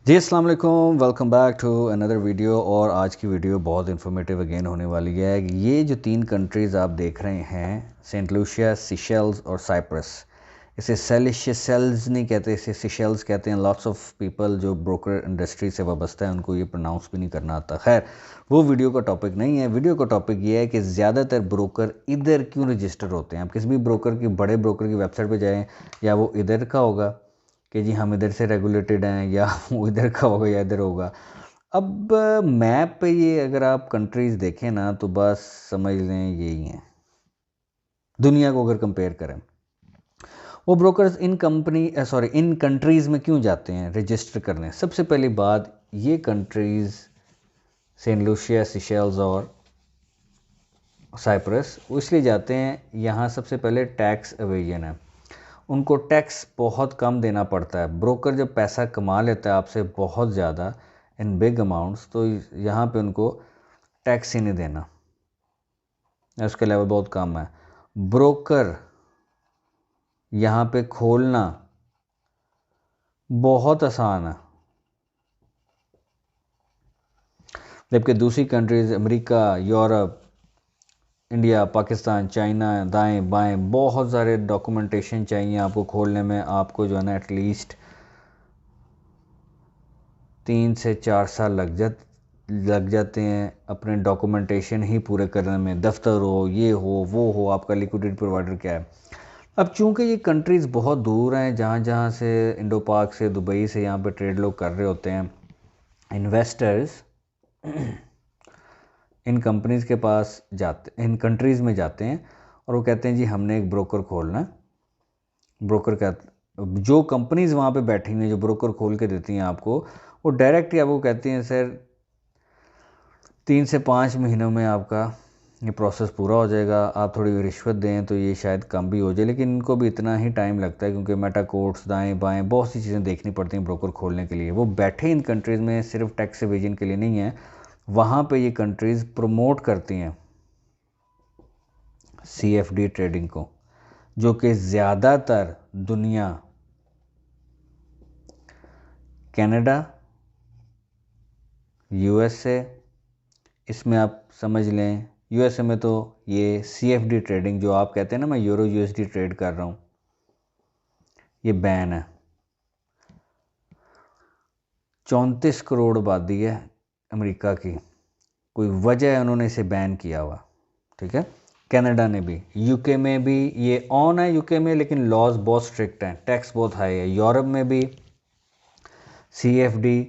जी अस्सलाम वालेकुम, welcome back to another video. और आज की वीडियो बहुत इन्फॉर्मेटिव अगेन होने वाली है। ये जो 3 कंट्रीज़ आप देख रहे हैं, सेंट लूसिया, सिशेल्स और साइप्रस। इसे सेलिशेल्स नहीं कहते, इसे सिशेल्स कहते हैं। लॉट्स ऑफ पीपल जो ब्रोकर इंडस्ट्री से वाबस्ता है उनको ये प्रोनाउंस भी नहीं करना आता। खैर, वो वीडियो का टॉपिक नहीं है। वीडियो का टॉपिक ये है कि ज़्यादातर ब्रोकर इधर क्यों रजिस्टर होते हैं। आप किसी भी ब्रोकर की, बड़े ब्रोकर की वेबसाइट पर जाएँ, या वो इधर का होगा कि जी हम इधर से रेगुलेटेड हैं, या वो इधर का होगा या इधर होगा। अब मैप पे ये अगर आप कंट्रीज़ देखें ना, तो बस समझ लें यही हैं दुनिया को अगर कंपेयर करें। वो ब्रोकर्स इन कंट्रीज़ में क्यों जाते हैं रजिस्टर करने। सबसे पहली बात, ये कंट्रीज़ सेंट लूसिया, सिशेल्स और साइप्रस वो इसलिए जाते हैं, यहाँ सबसे पहले टैक्स एवेजन है। उनको टैक्स बहुत कम देना पड़ता है। ब्रोकर जब पैसा कमा लेता है आपसे बहुत ज़्यादा इन बिग अमाउंट्स, तो यहाँ पे उनको टैक्स ही नहीं देना, उसके लेवल बहुत कम है। ब्रोकर यहाँ पे खोलना बहुत आसान है, जबकि दूसरी countries America, Europe, India, Pakistan, China, दाएं बाएं बहुत सारे डॉक्यूमेंटेशन चाहिए आपको खोलने में। आपको जो है ना एटलीस्ट 3 से 4 साल लग जाते हैं अपने डॉक्यूमेंटेशन ही पूरे करने में। दफ्तर हो, ये हो, वो हो, आपका लिक्विडिटी प्रोवाइडर क्या है। अब चूंकि ये कंट्रीज़ बहुत दूर हैं, जहाँ जहाँ से इंडो पाक से, दुबई से यहाँ पे ट्रेड लोग कर रहे होते हैं, इन्वेस्टर्स इन कंपनीज़ के पास जाते, इन कंट्रीज़ में जाते हैं और वो कहते हैं जी हमने एक ब्रोकर खोलना है। ब्रोकर का जो कंपनीज़ वहाँ पे बैठी हुई हैं, जो ब्रोकर खोल के देती हैं आपको, वो डायरेक्ट ही आपको कहती हैं सर 3 से 5 महीनों में आपका ये प्रोसेस पूरा हो जाएगा, आप थोड़ी रिश्वत दें तो ये शायद कम भी हो जाए। लेकिन इनको भी इतना ही टाइम लगता है, क्योंकि मेटा कोड्स, दाएँ बाएँ बहुत सी चीज़ें देखनी पड़ती हैं ब्रोकर खोलने के लिए। वो बैठे इन कंट्रीज़ में सिर्फ टैक्स एवेजन के लिए नहीं है, वहाँ पे ये कंट्रीज़ प्रमोट करती हैं CFD ट्रेडिंग को, जो कि ज़्यादातर दुनिया, कनाडा, USA, इसमें आप समझ लें USA में तो ये CFD ट्रेडिंग जो आप कहते हैं ना, मैं यूरो USD ट्रेड कर रहा हूँ, ये बैन है। 34 करोड़ आबादी है अमेरिका की, कोई वजह है उन्होंने इसे बैन किया हुआ। ठीक है, कनाडा ने भी, यूके में भी ये ऑन है यूके में, लेकिन लॉज बहुत स्ट्रिक्ट हैं, टैक्स बहुत हाई है। यूरोप में भी CFD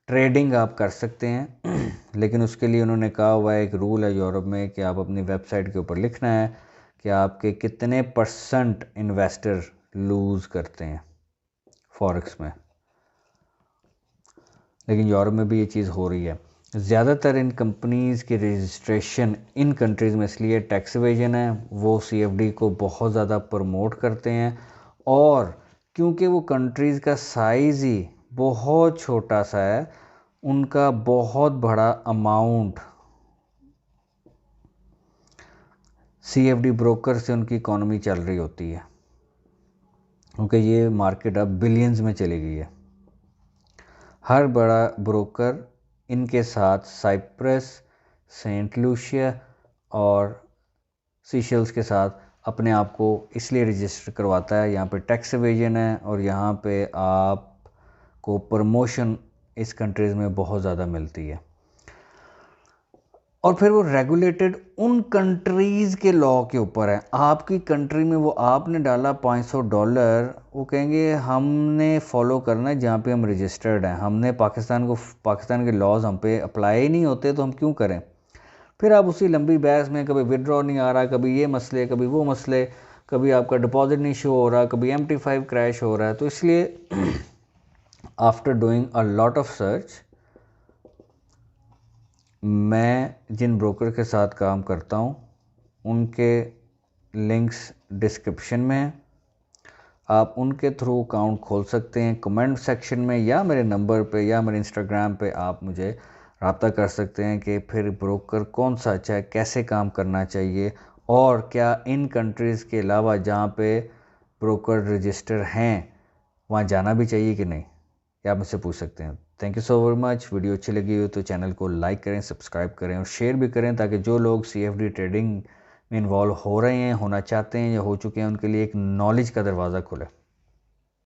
ट्रेडिंग आप कर सकते हैं लेकिन उसके लिए उन्होंने कहा हुआ है, एक रूल है यूरोप में, कि आप अपनी वेबसाइट के ऊपर लिखना है कि आपके कितने % इन्वेस्टर लूज़ करते हैं फॉरेक्स में। लेकिन यूरोप में भी ये चीज़ हो रही है। ज़्यादातर इन कंपनीज़ की रजिस्ट्रेशन इन कंट्रीज़ में इसलिए टैक्स एवेजन है, वो CFD को बहुत ज़्यादा प्रमोट करते हैं। और क्योंकि वो कंट्रीज़ का साइज़ ही बहुत छोटा सा है, उनका बहुत बड़ा अमाउंट CFD ब्रोकर से उनकी इकॉनमी चल रही होती है, क्योंकि ये मार्केट अब बिलियंस में चली गई है। हर बड़ा ब्रोकर इनके साथ साइप्रस, सेंट लूसिया और सीशेल्स के साथ अपने आप को इसलिए रजिस्टर करवाता है। यहाँ पे टैक्स एवेजन है और यहाँ पे आपको प्रमोशन इस कंट्रीज़ में बहुत ज़्यादा मिलती है। और फिर वो रेगुलेटेड उन कंट्रीज़ के लॉ के ऊपर है। आपकी कंट्री में वो आपने डाला $500, वो कहेंगे हमने फॉलो करना है जहाँ पे हम रजिस्टर्ड हैं, हमने पाकिस्तान के लॉज हम पे अप्लाई ही नहीं होते, तो हम क्यों करें। फिर आप उसी लंबी बहस में, कभी विड्रॉ नहीं आ रहा, कभी ये मसले, कभी वो मसले, कभी आपका डिपॉजिट नहीं शो हो रहा, कभी MT5 क्रैश हो रहा है। तो इसलिए after doing a lot of search, मैं जिन ब्रोकर के साथ काम करता हूँ उनके लिंक्स डिस्क्रिप्शन में हैं, आप उनके थ्रू अकाउंट खोल सकते हैं। कमेंट सेक्शन में या मेरे नंबर पे या मेरे इंस्टाग्राम पे आप मुझे रब्ता कर सकते हैं कि फिर ब्रोकर कौन सा अच्छा है, कैसे काम करना चाहिए, और क्या इन कंट्रीज़ के अलावा जहाँ पे ब्रोकर रजिस्टर हैं वहाँ जाना भी चाहिए कि नहीं। ये आप मुझसे पूछ सकते हैं। Thank you so very much. Video अच्छी लगी हो तो चैनल को लाइक करें, सब्सक्राइब करें और शेयर भी करें, ताकि जो लोग CFD ट्रेडिंग में इन्वॉल्व हो रहे हैं, होना चाहते हैं या हो चुके हैं, उनके लिए एक नॉलेज का दरवाज़ा खुले।